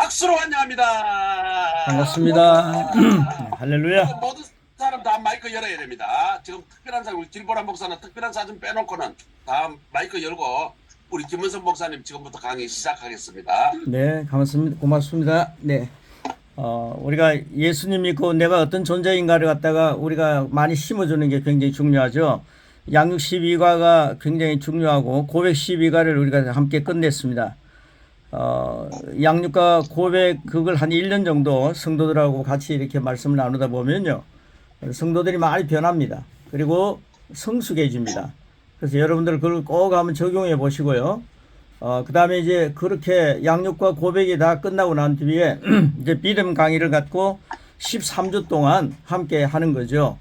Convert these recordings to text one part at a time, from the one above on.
박수로 환영합니다. 반갑습니다. 할렐루야. 모든 사람 다 마이크 열어야 됩니다. 지금 특별한 사람, 우리 길보람 목사는 특별한 사진 빼놓고는 다 마이크 열고 우리 김은성 목사님 지금부터 강의 시작하겠습니다. 네, 고맙습니다. 네. 우리가 예수님 믿고 내가 어떤 존재인가를 갖다가 우리가 많이 심어주는 게 굉장히 중요하죠. 양육 12과가 굉장히 중요하고 고백 12과를 우리가 함께 끝냈습니다. 양육과 고백 그걸 한 1년 정도 성도들하고 같이 이렇게 말씀을 나누다 보면요. 성도들이 많이 변합니다. 그리고 성숙해집니다. 그래서 여러분들 그걸 꼭 한번 적용해 보시고요. 그 다음에 이제 그렇게 양육과 고백이 다 끝나고 난 뒤에 이제 믿음 강의를 갖고 13주 동안 함께 하는 거죠.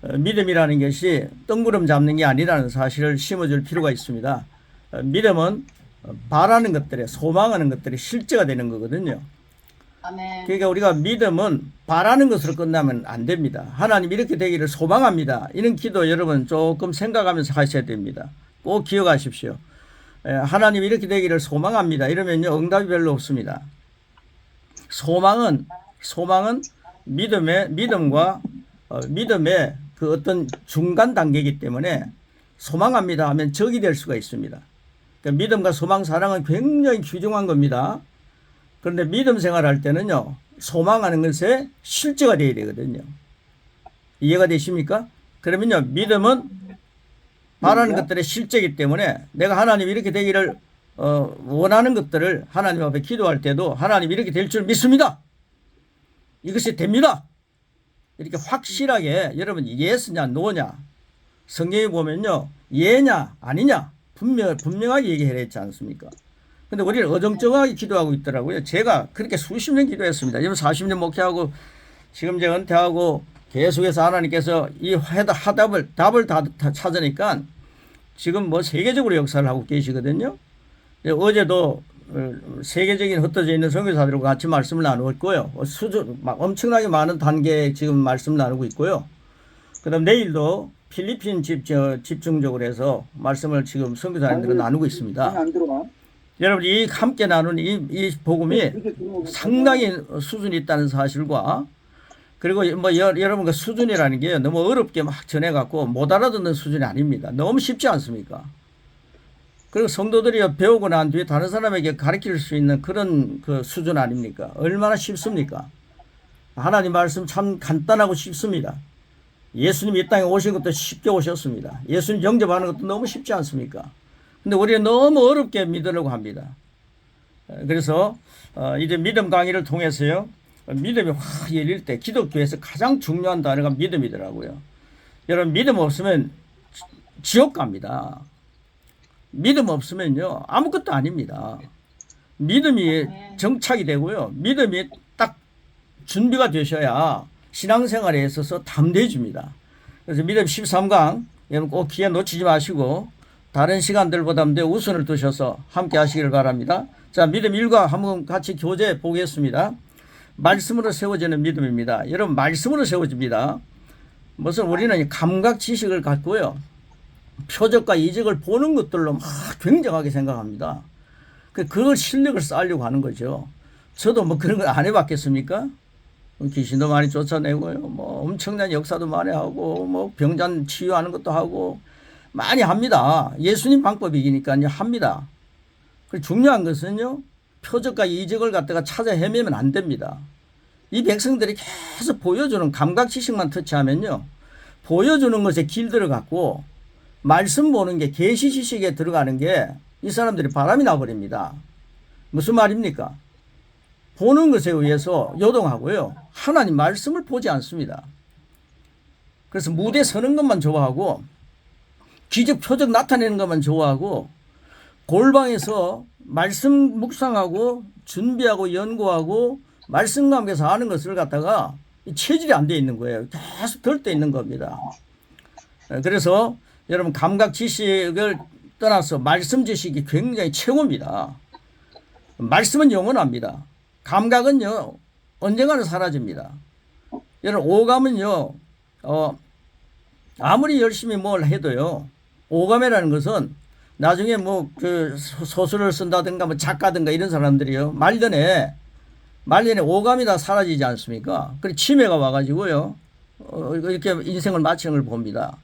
믿음이라는 것이 뜬구름 잡는 게 아니라는 사실을 심어줄 필요가 있습니다. 믿음은 바라는 것들에 소망하는 것들이 실제가 되는 거거든요. 아멘. 그러니까 우리가 믿음은 바라는 것으로 끝나면 안 됩니다. 하나님 이렇게 되기를 소망합니다. 이런 기도 여러분 조금 생각하면서 하셔야 됩니다. 꼭 기억하십시오. 하나님 이렇게 되기를 소망합니다. 이러면요 응답이 별로 없습니다. 소망은 믿음과 믿음의 그 어떤 중간 단계이기 때문에 소망합니다 하면 적이 될 수가 있습니다. 그러니까 믿음과 소망, 사랑은 굉장히 귀중한 겁니다. 그런데 믿음 생활할 때는요, 소망하는 것에 실제가 되어야 되거든요. 이해가 되십니까? 그러면요, 믿음은 바라는 것들의 실제이기 때문에 내가 하나님 이렇게 되기를 원하는 것들을 하나님 앞에 기도할 때도 하나님 이렇게 될 줄 믿습니다. 이것이 됩니다. 이렇게 확실하게 여러분 예스냐 노냐 성경에 보면요, 예냐 아니냐 분명하게 얘기해야 했지 않습니까? 근데 우리는 어정쩡하게 기도하고 있더라고요. 제가 그렇게 수십 년 기도했습니다. 지금 40년 목회하고 지금 이제 은퇴하고 계속해서 하나님께서 이 답을 다 찾으니까 지금 뭐 세계적으로 역사를 하고 계시거든요. 어제도 세계적인 흩어져 있는 선교사들과 같이 말씀을 나누었고요. 엄청나게 많은 단계에 지금 말씀을 나누고 있고요. 그 다음 내일도 필리핀 집중적으로 해서 말씀을 지금 선교사님들과 나누고 있습니다. 여러분 이 함께 나누는 이 복음이 상당히 수준이 있다는 사실과 그리고 뭐 여러분 그 수준이라는 게 너무 어렵게 막 전해갖고 못 알아듣는 수준이 아닙니다. 너무 쉽지 않습니까? 그리고 성도들이 배우고 난 뒤에 다른 사람에게 가르칠 수 있는 그런 그 수준 아닙니까? 얼마나 쉽습니까? 하나님 말씀 참 간단하고 쉽습니다. 예수님 이 땅에 오신 것도 쉽게 오셨습니다. 예수님 영접하는 것도 너무 쉽지 않습니까? 근데 우리는 너무 어렵게 믿으려고 합니다. 그래서 이제 믿음 강의를 통해서요, 믿음이 확 열릴 때 기독교에서 가장 중요한 단어가 믿음이더라고요. 여러분 믿음 없으면 지옥 갑니다. 믿음 없으면요 아무것도 아닙니다. 믿음이 정착이 되고요, 믿음이 딱 준비가 되셔야 신앙생활에 있어서 담대해집니다. 그래서 믿음 13강 여러분 꼭 기회 놓치지 마시고 다른 시간들보다 우선을 두셔서 함께 하시기를 바랍니다. 자, 믿음 1과 한번 같이 교재 보겠습니다. 말씀으로 세워지는 믿음입니다. 여러분 말씀으로 세워집니다. 무슨 우리는 감각 지식을 갖고요, 표적과 이적을 보는 것들로 막 굉장하게 생각합니다. 그걸 실력을 쌓으려고 하는 거죠. 저도 뭐 그런 걸 안 해봤겠습니까? 귀신도 많이 쫓아내고요, 뭐 엄청난 역사도 많이 하고, 뭐 병잔 치유하는 것도 하고 많이 합니다. 예수님 방법이니까요 합니다. 그리고 중요한 것은요, 표적과 이적을 갖다가 찾아 헤매면 안 됩니다. 이 백성들이 계속 보여주는 감각 지식만 터치하면요, 보여주는 것에 길들어갖고 말씀 보는 게 계시 지식에 들어가는 게 이 사람들이 바람이 나버립니다. 무슨 말입니까? 보는 것에 의해서 요동하고요, 하나님 말씀을 보지 않습니다. 그래서 무대 서는 것만 좋아하고 기적 표적 나타내는 것만 좋아하고 골방에서 말씀 묵상하고 준비하고 연구하고 말씀 가운데서 하는 것을 갖다가 체질이 안 돼 있는 거예요. 계속 덜 때 있는 겁니다. 그래서 여러분 감각 지식을 떠나서 말씀 지식이 굉장히 최고입니다. 말씀은 영원합니다. 감각은요 언젠가는 사라집니다. 여러분 오감은요 아무리 열심히 뭘 해도요, 오감이라는 것은 나중에 뭐 그 소설을 쓴다든가 뭐 작가든가 이런 사람들이요 말년에 말년에 오감이 다 사라지지 않습니까? 그리고 치매가 와가지고요. 이렇게 인생을 마치는 걸 봅니다.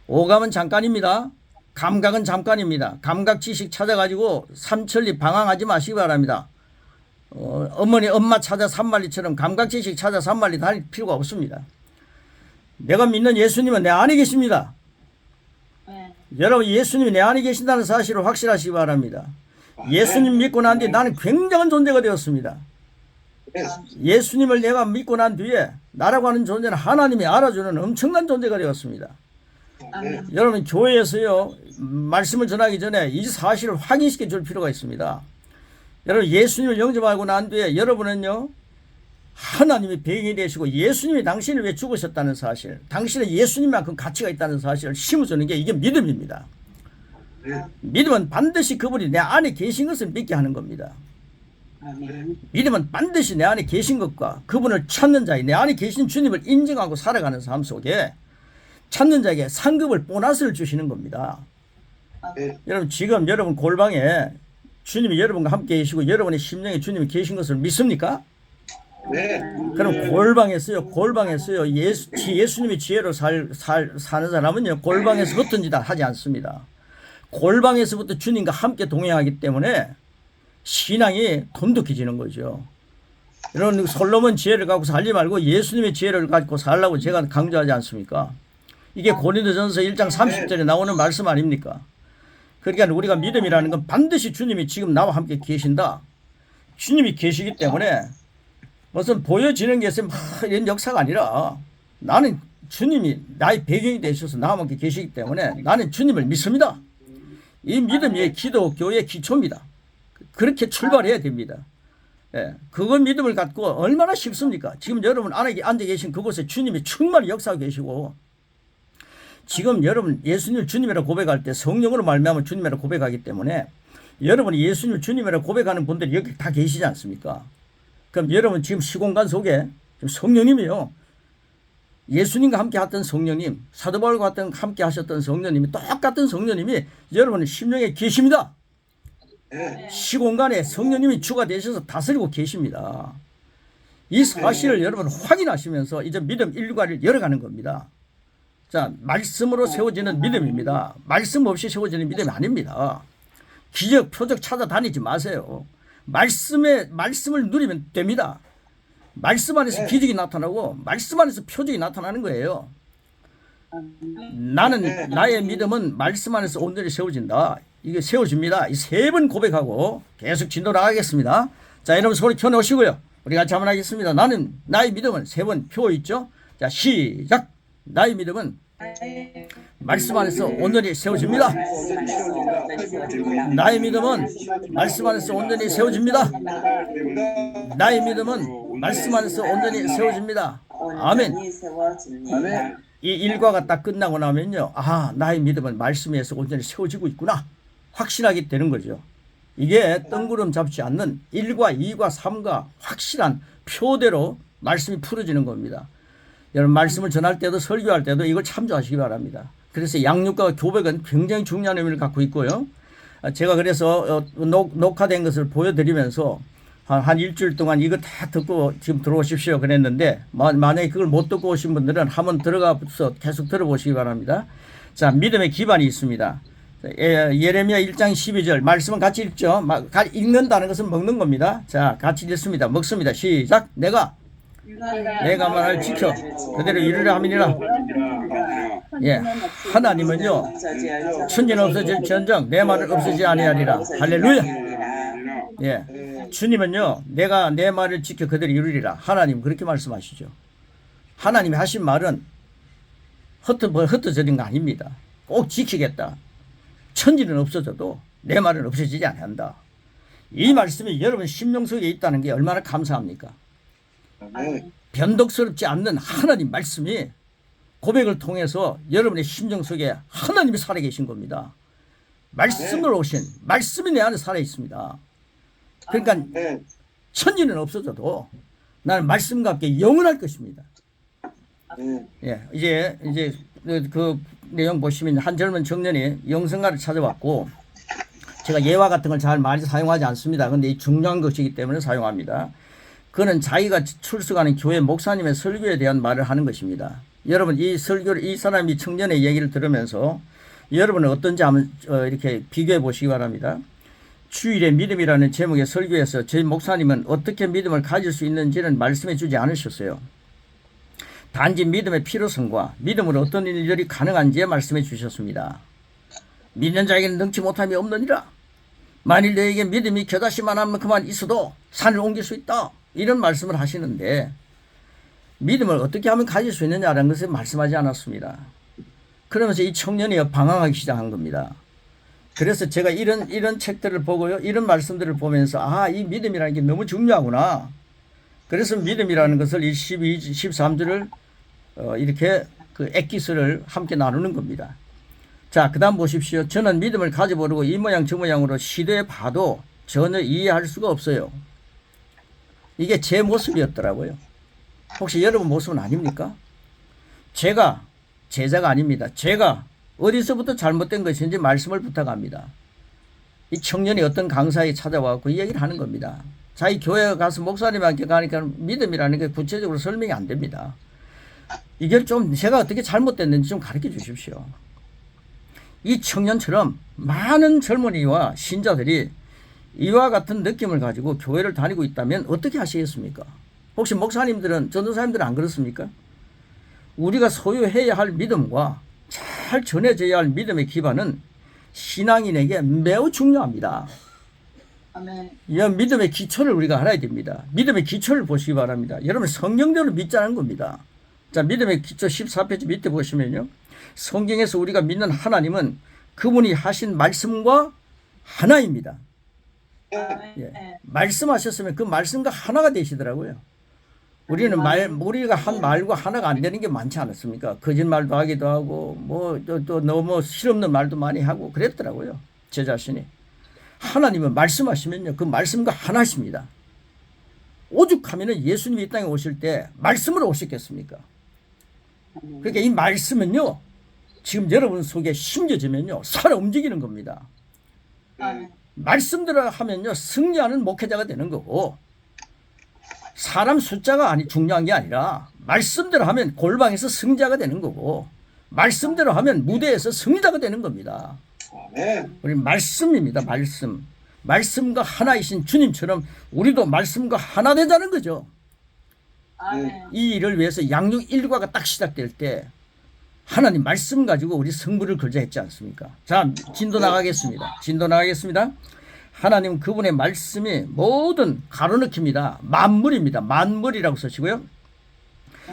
오감은 잠깐입니다. 감각은 잠깐입니다. 감각 지식 찾아가지고 삼천리 방황하지 마시기 바랍니다. 어머니 엄마 찾아 산만리처럼 감각 지식 찾아 산만리 다닐 필요가 없습니다. 내가 믿는 예수님은 내 안에 계십니다. 여러분 예수님이 내 안에 계신다는 사실을 확실하시기 바랍니다. 예수님 믿고 난 뒤에 나는 굉장한 존재가 되었습니다. 예수님을 내가 믿고 난 뒤에 나라고 하는 존재는 하나님이 알아주는 엄청난 존재가 되었습니다. 여러분 교회에서요 말씀을 전하기 전에 이 사실을 확인시켜 줄 필요가 있습니다. 여러분 예수님을 영접하고 난 뒤에 여러분은요 하나님이 배경이 되시고 예수님이 당신을 위해 죽으셨다는 사실, 당신은 예수님만큼 가치가 있다는 사실을 심어주는 게 이게 믿음입니다. 믿음은 반드시 그분이 내 안에 계신 것을 믿게 하는 겁니다. 믿음은 반드시 내 안에 계신 것과 그분을 찾는 자의 내 안에 계신 주님을 인정하고 살아가는 삶 속에 찾는 자에게 상급을 보너스를 주시는 겁니다. 여러분 지금 여러분 골방에 주님이 여러분과 함께 계시고 여러분의 심령에 주님이 계신 것을 믿습니까? 그럼 골방에서요 예수님이 지혜로 사는 사람은요 골방에서 흩은 짓 하지 않습니다. 골방에서부터 주님과 함께 동행하기 때문에 신앙이 돈독해지는 거죠. 여러분 솔로몬 지혜를 갖고 살지 말고 예수님의 지혜를 갖고 살라고 제가 강조하지 않습니까? 이게 고린도전서 1장 30절에 나오는 말씀 아닙니까? 그러니까 우리가 믿음이라는 건 반드시 주님이 지금 나와 함께 계신다. 주님이 계시기 때문에 무슨 보여지는 게 있으면 이런 역사가 아니라 나는 주님이 나의 배경이 되셔서 나와 함께 계시기 때문에 나는 주님을 믿습니다. 이 믿음이 기독교의 기초입니다. 그렇게 출발해야 됩니다. 예, 그거 믿음을 갖고 얼마나 쉽습니까? 지금 여러분 안에 앉아 계신 그곳에 주님이 충만히 역사하고 계시고 지금 여러분 예수님을 주님이라 고백할 때 성령으로 말미암아 주님이라 고백하기 때문에 여러분이 예수님을 주님이라 고백하는 분들이 여기 다 계시지 않습니까? 그럼 여러분 지금 시공간 속에 성령님이요. 예수님과 함께 했던 성령님, 사도 바울과 함께 하셨던 성령님이 똑같은 성령님이 여러분의 심령에 계십니다. 시공간에 성령님이 주가 되셔서 다스리고 계십니다. 이 사실을 여러분 확인하시면서 이제 믿음 일과를 열어가는 겁니다. 자, 말씀으로 세워지는 믿음입니다. 말씀 없이 세워지는 믿음이 아닙니다. 기적, 표적 찾아다니지 마세요. 말씀을 누리면 됩니다. 말씀 안에서 기적이 나타나고 말씀 안에서 표적이 나타나는 거예요. 나의 믿음은 말씀 안에서 온전히 세워진다. 이게 세워집니다. 이 세 번 고백하고 계속 진도 나가겠습니다. 자, 여러분 소리 켜놓으시고요. 우리 같이 한번 하겠습니다. 나의 믿음은 세 번 표 있죠? 자, 시작! 나의 믿음은 말씀 안에서 온전히 세워집니다. 나의 믿음은 말씀 안에서 온전히 세워집니다. 나의 믿음은 말씀 안에서 온전히 세워집니다. 아멘. 이 일과가 딱 끝나고 나면요. 아, 나의 믿음은 말씀 위에서 온전히 세워지고 있구나. 확신하게 되는 거죠. 이게 뜬구름 잡지 않는 1과 2과 3과 확실한 표대로 말씀이 풀어지는 겁니다. 여러분 말씀을 전할 때도 설교할 때도 이걸 참조하시기 바랍니다. 그래서 양육과 교백은 굉장히 중요한 의미를 갖고 있고요. 제가 그래서 녹화된 것을 보여드리면서 한 일주일 동안 이거 다 듣고 지금 들어오십시오 그랬는데 만약에 그걸 못 듣고 오신 분들은 한번 들어가서 계속 들어보시기 바랍니다. 자, 믿음의 기반이 있습니다. 예레미야 1장 12절 말씀은 같이 읽죠. 읽는다는 것은 먹는 겁니다. 자, 같이 읽습니다. 먹습니다. 시작. 내가 말을 지켜 그대로 이루려 함이니라. 예, 하나님은요 천지는 없어질지언정 내 말을 없애지 아니하리라. 할렐루야. 예, 주님은요 내가 내 말을 지켜 그대로 이루리라. 하나님 그렇게 말씀하시죠. 하나님이 하신 말은 흩어져진 거 아닙니다. 꼭 지키겠다. 천지는 없어져도 내 말은 없어지지 아니한다. 이 말씀이 여러분 심령 속에 있다는 게 얼마나 감사합니까? 변덕스럽지 않는 하나님 말씀이 고백을 통해서 여러분의 심정 속에 하나님이 살아계신 겁니다. 말씀으로 오신 말씀이 내 안에 살아있습니다. 그러니까 천지는 없어져도 나는 말씀과 함께 영원할 것입니다. 예, 이제 그 내용 보시면 한 젊은 청년이 영성가를 찾아왔고 제가 예화 같은 걸 잘 많이 사용하지 않습니다. 근데 이 중요한 것이기 때문에 사용합니다. 그는 자기가 출석하는 교회 목사님의 설교에 대한 말을 하는 것입니다. 여러분 이 설교를 이 사람이 청년의 얘기를 들으면서 여러분은 어떤지 한번 이렇게 비교해 보시기 바랍니다. 주일의 믿음이라는 제목의 설교에서 저희 목사님은 어떻게 믿음을 가질 수 있는지는 말씀해 주지 않으셨어요. 단지 믿음의 필요성과 믿음으로 어떤 일들이 가능한지에 말씀해 주셨습니다. 믿는 자에게는 능치 못함이 없느니라. 만일 너에게 믿음이 겨자씨만큼만 있어도 산을 옮길 수 있다. 이런 말씀을 하시는데 믿음을 어떻게 하면 가질 수 있느냐라는 것을 말씀하지 않았습니다. 그러면서 이 청년이 방황하기 시작한 겁니다. 그래서 제가 이런 책들을 보고요. 이런 말씀들을 보면서 이 믿음이라는 게 너무 중요하구나. 그래서 믿음이라는 것을 이 12, 13절을 이렇게 그 엑기스를 함께 나누는 겁니다. 자, 그 다음 보십시오. 저는 믿음을 가져보려고 이 모양 저 모양으로 시도해 봐도 전혀 이해할 수가 없어요. 이게 제 모습이었더라고요. 혹시 여러분 모습은 아닙니까? 제가 제자가 아닙니다. 제가 어디서부터 잘못된 것인지 말씀을 부탁합니다. 이 청년이 어떤 강사에 찾아와서 이 얘기를 하는 겁니다. 자기 교회 가서 목사님한테 가니까 믿음이라는 게 구체적으로 설명이 안 됩니다. 이게 좀 제가 어떻게 잘못됐는지 좀 가르쳐 주십시오. 이 청년처럼 많은 젊은이와 신자들이 이와 같은 느낌을 가지고 교회를 다니고 있다면 어떻게 하시겠습니까? 혹시 목사님들은, 전도사님들은 안 그렇습니까? 우리가 소유해야 할 믿음과 잘 전해져야 할 믿음의 기반은 신앙인에게 매우 중요합니다. 이 믿음의 기초를 우리가 알아야 됩니다. 믿음의 기초를 보시기 바랍니다. 여러분 성경대로 믿자는 겁니다. 자, 믿음의 기초 14페이지 밑에 보시면요. 성경에서 우리가 믿는 하나님은 그분이 하신 말씀과 하나입니다. 예. 말씀하셨으면 그 말씀과 하나가 되시더라고요. 우리가 한 말과 하나가 안 되는 게 많지 않았습니까? 거짓말도 하기도 하고, 또 너무 실없는 말도 많이 하고 그랬더라고요. 제 자신이. 하나님은 말씀하시면요. 그 말씀과 하나십니다. 오죽하면은 예수님이 이 땅에 오실 때 말씀으로 오셨겠습니까? 그러니까 이 말씀은요. 지금 여러분 속에 심겨지면요. 살아 움직이는 겁니다. 말씀대로 하면요. 승리하는 목회자가 되는 거고, 사람 숫자가 중요한 게 아니라 말씀대로 하면 골방에서 승자가 되는 거고, 말씀대로 하면 무대에서 승리자가 되는 겁니다. 우리 말씀입니다. 말씀과 하나이신 주님처럼 우리도 말씀과 하나 되자는 거죠. 이 일을 위해서 양육 일과가 딱 시작될 때 하나님 말씀 가지고 우리 승부를 걸자 했지 않습니까? 자, 진도 나가겠습니다. 하나님 그분의 말씀이 모든 가로넣기입니다. 만물입니다. 만물이라고 쓰시고요.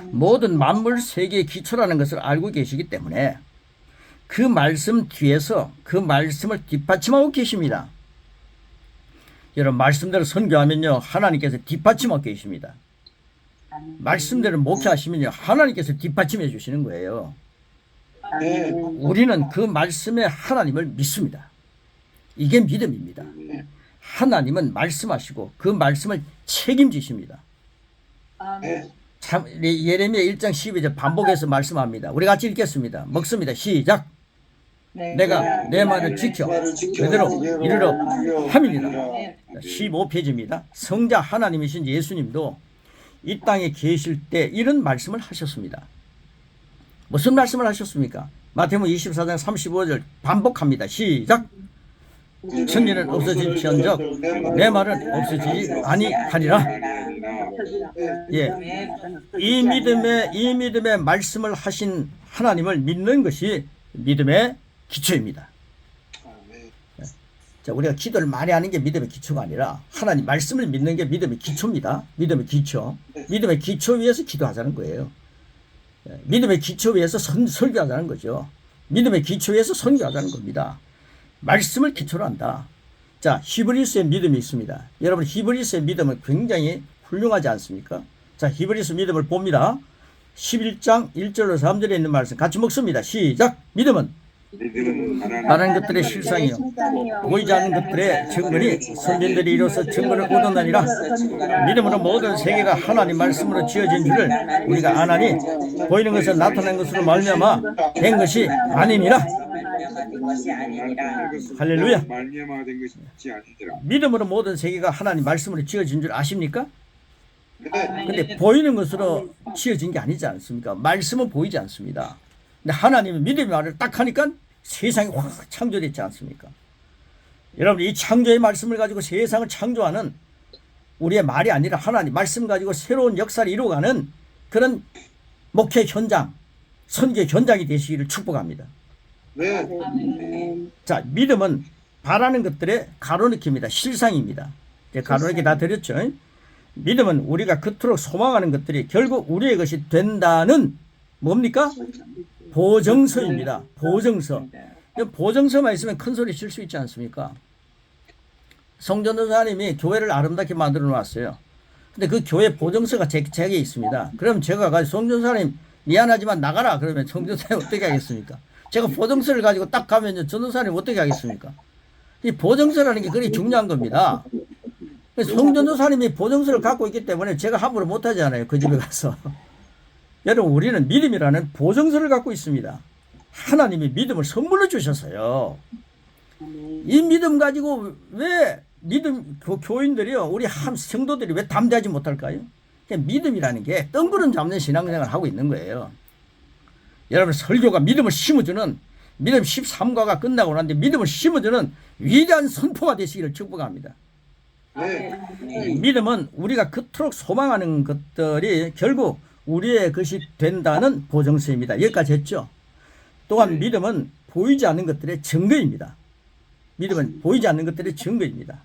모든 만물 세계의 기초라는 것을 알고 계시기 때문에 그 말씀 뒤에서 그 말씀을 뒷받침하고 계십니다. 여러분 말씀대로 선교하면요. 하나님께서 뒷받침하고 계십니다. 말씀대로 목회하시면요. 하나님께서 뒷받침해 주시는 거예요. 우리는 그 말씀의 하나님을 믿습니다. 이게 믿음입니다. 하나님은 말씀하시고 그 말씀을 책임지십니다. 예레미야 1장 12절 반복해서 말씀합니다. 우리 같이 읽겠습니다. 먹습니다. 시작. 내가 내 말을 지켜 그대로 이르러 함이니라. 15페이지입니다. 성자 하나님이신 예수님도 이 땅에 계실 때 이런 말씀을 하셨습니다. 무슨 말씀을 하셨습니까? 마태복음 24장 35절 반복합니다. 시작. 천리는 없어질지언정 내 말은 없어지지 아니하리라. 예, 이 믿음의 말씀을 하신 하나님을 믿는 것이 믿음의 기초입니다. 자, 우리가 기도를 많이 하는 게 믿음의 기초가 아니라 하나님 말씀을 믿는 게 믿음의 기초입니다. 믿음의 기초. 믿음의 기초 위에서 기도하자는 거예요. 믿음의 기초 위에서 설교하자는 거죠. 믿음의 기초 위에서 선교하자는 겁니다. 말씀을 기초로 한다. 자, 히브리서의 믿음이 있습니다. 여러분 히브리서의 믿음은 굉장히 훌륭하지 않습니까? 자, 히브리서 믿음을 봅니다. 11장 1절로 3절에 있는 말씀 같이 먹습니다. 시작. 믿음은 바라는 것들의 실상이요 보이지 않는 것들의 증거니 선진들이 이로써 증거를 얻었나니라. 믿음으로 모든 세계가 하나님 말씀으로 지어진 줄을 우리가 아나니 보이는 것은 나타난 것으로 말미암아 된 것이 아니니라. 할렐루야. 믿음으로 모든 세계가 하나님 말씀으로 지어진 줄 아십니까? 근데 보이는 것으로 지어진 게 아니지 않습니까? 말씀은 보이지 않습니다. 근데 하나님은 믿음의 말을 딱 하니까 세상이 확 창조됐지 않습니까? 여러분, 이 창조의 말씀을 가지고 세상을 창조하는 우리의 말이 아니라 하나님 말씀 가지고 새로운 역사를 이루어가는 그런 목회 현장, 선교 현장이 되시기를 축복합니다. 자, 믿음은 바라는 것들의 가로넣기입니다. 실상입니다. 가로넣기 다 드렸죠. 믿음은 우리가 그토록 소망하는 것들이 결국 우리의 것이 된다는 뭡니까? 보증서입니다. 보증서. 보증서만 있으면 큰 소리 칠 수 있지 않습니까? 성전도사님이 교회를 아름답게 만들어 놨어요. 근데 그 교회 보증서가 제게 있습니다. 그럼 제가 가지고 성전도사님 미안하지만 나가라 그러면 성전도사님 어떻게 하겠습니까? 제가 보증서를 가지고 딱 가면 전도사님 어떻게 하겠습니까? 이 보증서라는 게 그리 중요한 겁니다. 성전도사님이 보증서를 갖고 있기 때문에 제가 함부로 못하잖아요. 그 집에 가서. 여러분, 우리는 믿음이라는 보증서를 갖고 있습니다. 하나님이 믿음을 선물로 주셨어요. 이 믿음 가지고 왜 교인들이요, 우리 성도들이 왜 담대하지 못할까요? 믿음이라는 게 뜬구름 잡는 신앙생활을 하고 있는 거예요. 여러분, 설교가 믿음을 심어주는, 믿음 13과가 끝나고 나는데 믿음을 심어주는 위대한 선포가 되시기를 축복합니다. 믿음은 우리가 그토록 소망하는 것들이 결국 우리의 것이 된다는 보증서입니다. 여기까지 했죠. 또한 믿음은 보이지 않는 것들의 증거입니다. 믿음은 보이지 않는 것들의 증거입니다.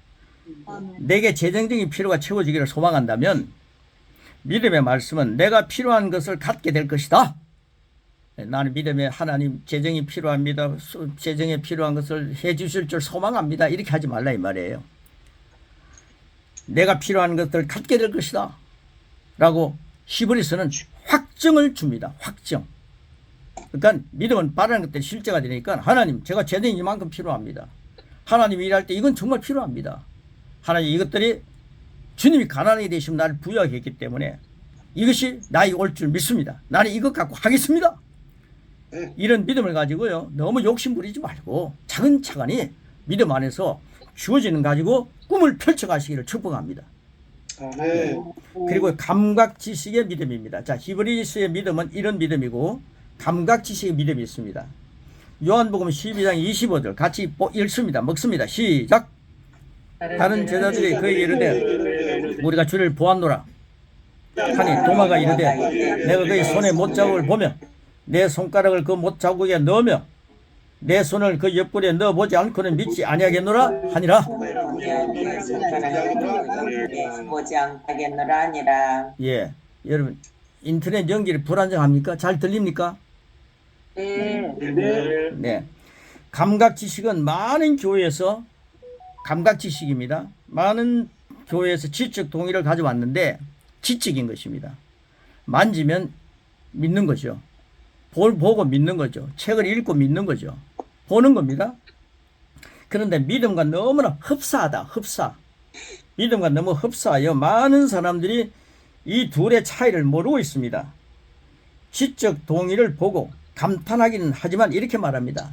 내게 재정적인 필요가 채워지기를 소망한다면 믿음의 말씀은 내가 필요한 것을 갖게 될 것이다. 나는 믿음에 하나님 재정이 필요합니다. 재정에 필요한 것을 해 주실 줄 소망합니다. 이렇게 하지 말라 이 말이에요. 내가 필요한 것들을 갖게 될 것이다 라고 히브리서는 확증을 줍니다. 확증. 그러니까 믿음은 바라는 것들이 실제가 되니까 하나님, 제가 재정이 이만큼 필요합니다. 하나님이 일할 때 이건 정말 필요합니다. 하나님, 이것들이 주님이 가난하게 되시면 나를 부여하겠기 때문에 이것이 나에게 올 줄 믿습니다. 나는 이것 갖고 하겠습니다. 이런 믿음을 가지고요, 너무 욕심 부리지 말고 차근차근히 믿음 안에서 주어지는 가지고 꿈을 펼쳐가시기를 축복합니다. 그리고 감각 지식의 믿음입니다. 자, 히브리서의 믿음은 이런 믿음이고 감각 지식의 믿음이 있습니다. 요한복음 12장 25절 같이 읽습니다. 먹습니다. 시작. 다른 제자들이 그에게 이르되 우리가 주를 보았노라 하니 도마가 이르되 내가 그의 손에 못자국을 보며 내 손가락을 그 못자국에 넣으며 내 손을 그 옆구리에 넣어보지 않고는 믿지 아니하겠노라 하니라. 보지 않겠노라 하니라. 예, 여러분, 인터넷 연결이 불안정합니까? 잘 들립니까? 네. 감각 지식은 많은 교회에서 감각 지식입니다. 많은 교회에서 지적 동의를 가져왔는데 지적인 것입니다. 만지면 믿는 거죠. 보고 믿는 거죠. 책을 읽고 믿는 거죠. 보는 겁니다. 그런데 믿음과 너무나 흡사하다. 흡사. 믿음과 너무 흡사하여 많은 사람들이 이 둘의 차이를 모르고 있습니다. 지적 동의를 보고 감탄하기는 하지만 이렇게 말합니다.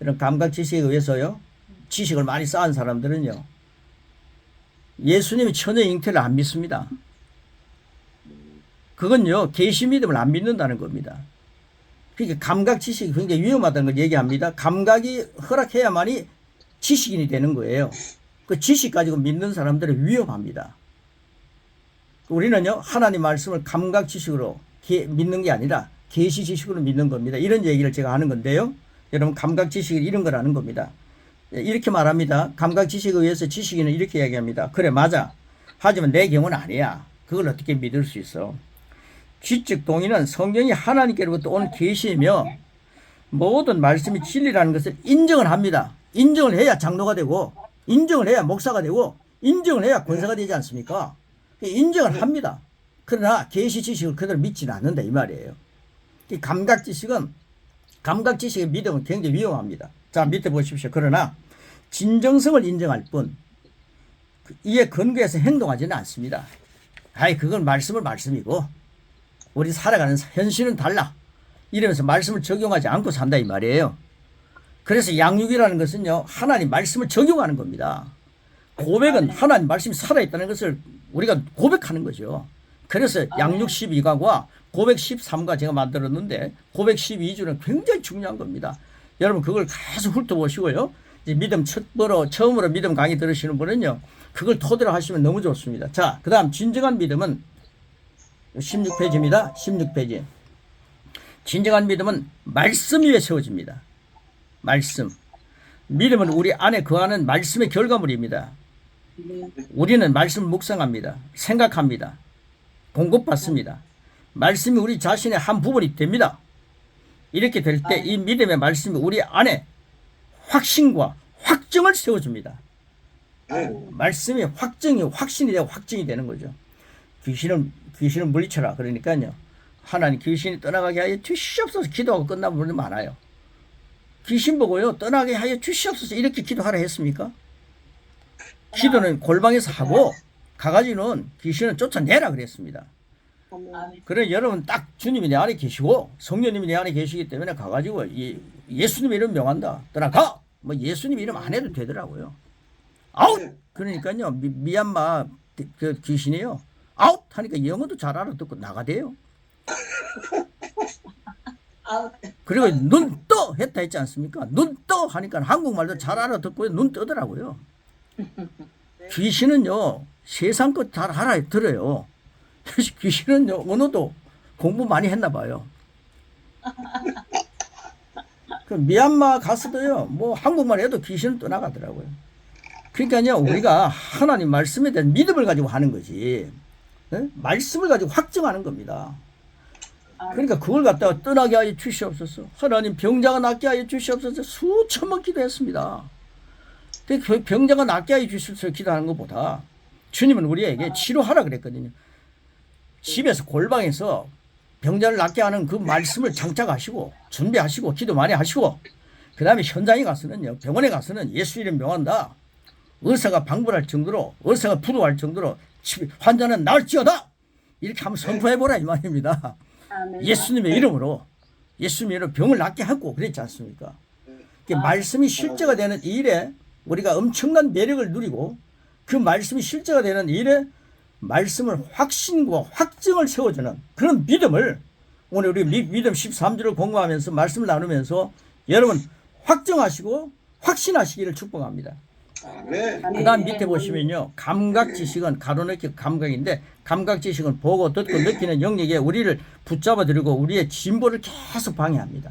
이런 감각 지식에 의해서요, 지식을 많이 쌓은 사람들은요, 예수님이 천녀 잉태를 안 믿습니다. 그건요, 계시 믿음을 안 믿는다는 겁니다. 그러니까 감각 지식이 굉장히 위험하다는 걸 얘기합니다. 감각이 허락해야만이 지식인이 되는 거예요. 그 지식 가지고 믿는 사람들은 위험합니다. 우리는요, 하나님 말씀을 감각 지식으로 믿는 게 아니라 계시 지식으로 믿는 겁니다. 이런 얘기를 제가 하는 건데요. 여러분, 감각 지식이 이런 거라는 겁니다. 이렇게 말합니다. 감각 지식에 의해서 지식인은 이렇게 이야기합니다. 그래, 맞아. 하지만 내 경우는 아니야. 그걸 어떻게 믿을 수 있어? 지적 동의는 성경이 하나님께로부터 온 계시이며 모든 말씀이 진리라는 것을 인정을 합니다. 인정을 해야 장로가 되고, 인정을 해야 목사가 되고, 인정을 해야 권사가 되지 않습니까? 인정을 합니다. 그러나 계시 지식을 그대로 믿지는 않는다 이 말이에요. 감각 지식의 믿음은 굉장히 위험합니다. 자, 밑에 보십시오. 그러나 진정성을 인정할 뿐 이에 근거해서 행동하지는 않습니다. 그건 말씀이고 우리 살아가는 현실은 달라. 이러면서 말씀을 적용하지 않고 산다 이 말이에요. 그래서 양육이라는 것은요, 하나님 말씀을 적용하는 겁니다. 고백은 하나님 말씀이 살아있다는 것을 우리가 고백하는 거죠. 그래서 양육 12가과 고백 13가 제가 만들었는데 고백 12주는 굉장히 중요한 겁니다. 여러분 그걸 계속 훑어보시고요. 이제 믿음 처음으로 믿음 강의 들으시는 분은요. 그걸 토대로 하시면 너무 좋습니다. 자, 그 다음 진정한 믿음은 16페이지입니다. 16페이지. 진정한 믿음은 말씀 위에 세워집니다. 말씀. 믿음은 우리 안에 거하는 말씀의 결과물입니다. 우리는 말씀을 묵상합니다. 생각합니다. 공급받습니다. 말씀이 우리 자신의 한 부분이 됩니다. 이렇게 될 때 이 믿음의 말씀이 우리 안에 확신과 확정을 세워줍니다. 말씀이 확신이 되고 확증이 되는 거죠. 귀신은 물리쳐라. 그러니까요. 하나님 귀신이 떠나가게 하여 주시옵소서 기도하고 끝나는 분들 많아요. 귀신 보고요. 떠나게 하여 주시옵소서 이렇게 기도하라 했습니까? 기도는 골방에서 하고 가가지는 귀신은 쫓아내라 그랬습니다. 그래 여러분 딱 주님이 내 안에 계시고 성령님이 내 안에 계시기 때문에 가가지고 예수님 이름 명한다. 떠나가! 뭐 예수님 이름 안 해도 되더라고요. 아웃! 그러니까요. 미얀마 그 귀신이요. 아웃! 하니까 영어도 잘 알아듣고 나가대요. 그리고 눈 떠! 했다 했지 않습니까? 눈 떠! 하니까 한국말도 잘 알아듣고 눈 뜨더라고요. 귀신은요. 세상 것 잘 알아들어요. 귀신은요. 언어도 공부 많이 했나 봐요. 그 미얀마 가서도요. 뭐 한국말 해도 귀신은 떠나가더라고요. 그러니까요. 우리가 하나님 말씀에 대한 믿음을 가지고 하는 거지. 네? 말씀을 가지고 확증하는 겁니다. 그러니까 그걸 갖다가 떠나게 하여 주시옵소서. 하나님 병자가 낫게 하여 주시옵소서. 수천 번 기도했습니다. 병자가 낫게 하여 주시옵소서 기도하는 것보다 주님은 우리에게 치료하라 그랬거든요. 집에서 골방에서 병자를 낫게 하는 그 말씀을 장착하시고 준비하시고 기도 많이 하시고 그 다음에 현장에 가서는요. 병원에 가서는 예수 이름 명한다. 의사가 방불할 정도로 의사가 부도할 정도로 환자는 나을지어다. 이렇게 한번 선포해보라 이 말입니다. 예수님의 이름으로 병을 낫게 하고 그랬지 않습니까? 말씀이 실제가 되는 이 일에 우리가 엄청난 매력을 누리고 그 말씀이 실제가 되는 이 일에 말씀을 확신과 확증을 세워주는 그런 믿음을 오늘 우리 믿음 13주를 공부하면서 말씀을 나누면서 여러분 확정하시고 확신하시기를 축복합니다. 그 다음 밑에 보시면요. 감각지식은 가로넣기 감각인데 감각지식은 보고 듣고 느끼는 영역에 우리를 붙잡아 들이고 우리의 진보를 계속 방해합니다.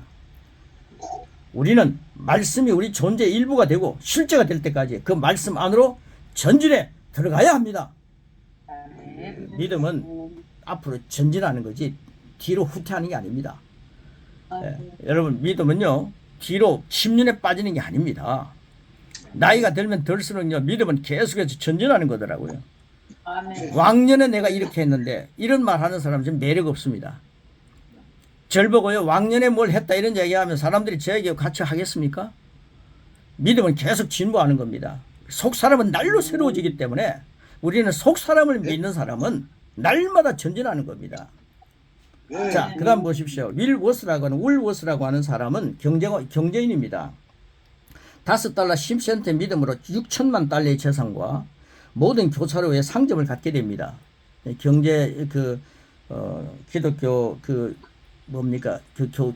우리는 말씀이 우리 존재의 일부가 되고 실제가 될 때까지 그 말씀 안으로 전진해 들어가야 합니다. 믿음은 앞으로 전진하는 거지 뒤로 후퇴하는 게 아닙니다. 여러분 믿음은요. 뒤로 10년에 빠지는 게 아닙니다. 나이가 들면 들수록요. 믿음은 계속해서 전진하는 거더라고요. 왕년에 내가 이렇게 했는데 이런 말 하는 사람은 좀 매력 없습니다. 절 보고요. 왕년에 뭘 했다 이런 얘기하면 사람들이 저에게 같이 하겠습니까? 믿음은 계속 진보하는 겁니다. 속 사람은 날로 새로워지기 때문에 우리는 속 사람을 믿는 사람은 날마다 전진하는 겁니다. 자, 그 다음 보십시오. 윌워스라고 하는 사람은 경제인입니다. $5 10센트 믿음으로 6천만 달러의 재산과 모든 교차로에 상점을 갖게 됩니다. 기독교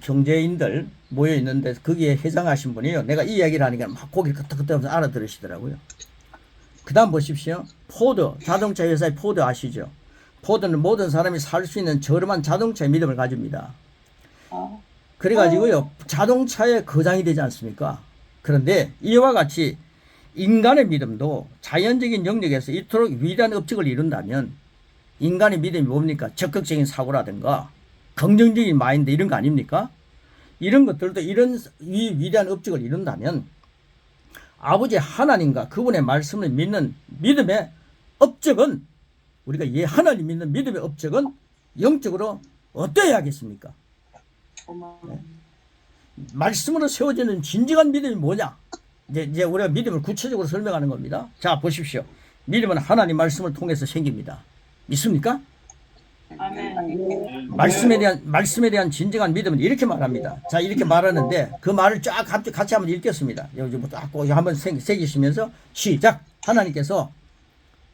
경제인들 모여 있는데 거기에 회장하신 분이요. 내가 이 이야기를 하니까 막 고개를 끄덕끄덕하면서 알아들으시더라고요. 그 다음 보십시오. 포드, 자동차 회사의 포드 아시죠? 포드는 모든 사람이 살 수 있는 저렴한 자동차의 믿음을 가집니다. 그래가지고요. 자동차의 거장이 되지 않습니까? 그런데 이와 같이 인간의 믿음도 자연적인 영역에서 이토록 위대한 업적을 이룬다면 인간의 믿음이 뭡니까? 적극적인 사고라든가 긍정적인 마인드 이런 거 아닙니까? 이런 것들도 이런 위대한 업적을 이룬다면 아버지 하나님과 그분의 말씀을 믿는 믿음의 업적은 우리가 하나님 믿는 믿음의 업적은 영적으로 어떠해야 하겠습니까? 네. 말씀으로 세워지는 진정한 믿음이 뭐냐? 이제 우리가 믿음을 구체적으로 설명하는 겁니다. 자, 보십시오. 믿음은 하나님 말씀을 통해서 생깁니다. 믿습니까? 아멘. 말씀에 대한 진정한 믿음은 이렇게 말합니다. 자, 이렇게 말하는데 그 말을 쫙 같이 한번 읽겠습니다. 여기부터 딱 한번 새기시면서 시작. 하나님께서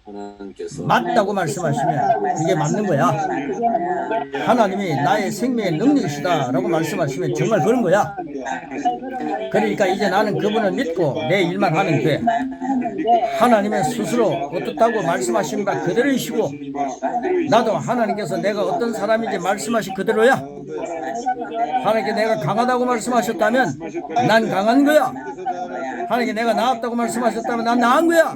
하나님께서 맞다고 말씀하시면 그게 맞는 거야. 하나님이 나의 생명의 능력이시다라고 말씀하시면 정말 그런 거야. 그러니까 이제 나는 그분을 믿고 내 일만 하면 돼. 하나님은 스스로 어떻다고 말씀하신 바 그대로이시고 나도 하나님께서 내가 어떤 사람인지 말씀하신 그대로야. 하나님께 내가 강하다고 말씀하셨다면 난 강한 거야. 하나님께 내가 나았다고 말씀하셨다면 난 나은 거야.